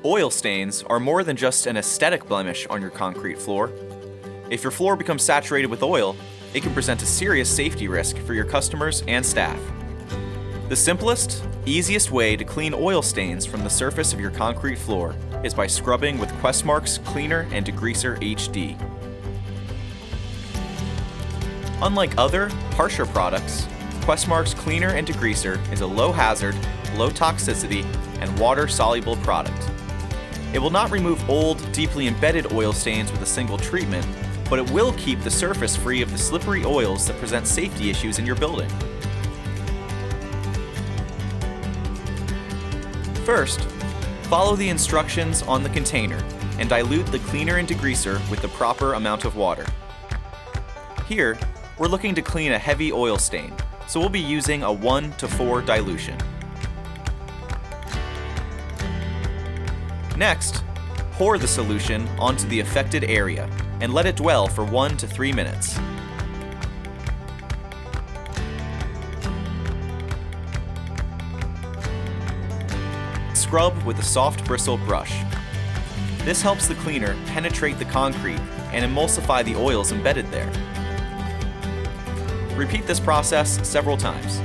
Oil stains are more than just an aesthetic blemish on your concrete floor. If your floor becomes saturated with oil, it can present a serious safety risk for your customers and staff. The simplest, easiest way to clean oil stains from the surface of your concrete floor is by scrubbing with QuestMark's Cleaner and Degreaser HD. Unlike other, harsher products, QuestMark's Cleaner and Degreaser is a low-hazard, low-toxicity, and water-soluble product. It will not remove old, deeply embedded oil stains with a single treatment, but it will keep the surface free of the slippery oils that present safety issues in your building. First, follow the instructions on the container and dilute the cleaner and degreaser with the proper amount of water. Here, we're looking to clean a heavy oil stain, so we'll be using a 1:4 dilution. Next, pour the solution onto the affected area and let it dwell for 1 to 3 minutes. Scrub with a soft bristle brush. This helps the cleaner penetrate the concrete and emulsify the oils embedded there. Repeat this process several times.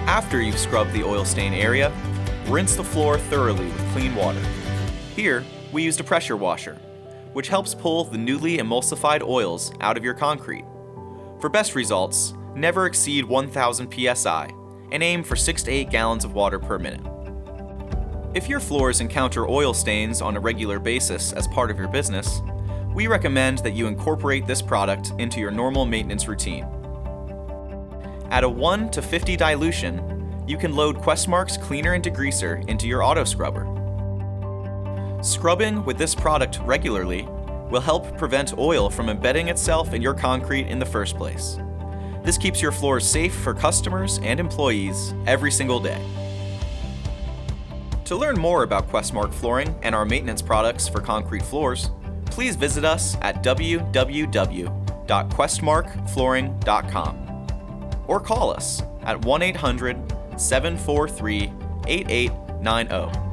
After you've scrubbed the oil stain area, rinse the floor thoroughly with clean water. Here, we used a pressure washer, which helps pull the newly emulsified oils out of your concrete. For best results, never exceed 1000 psi and aim for 6 to 8 gallons of water per minute. If your floors encounter oil stains on a regular basis as part of your business, we recommend that you incorporate this product into your normal maintenance routine. At a 1 to 50 dilution, you can load QuestMark's Cleaner and Degreaser into your auto scrubber. Scrubbing with this product regularly will help prevent oil from embedding itself in your concrete in the first place. This keeps your floors safe for customers and employees every single day. To learn more about QuestMark flooring and our maintenance products for concrete floors, please visit us at www.questmarkflooring.com or call us at 1-800-743-8890.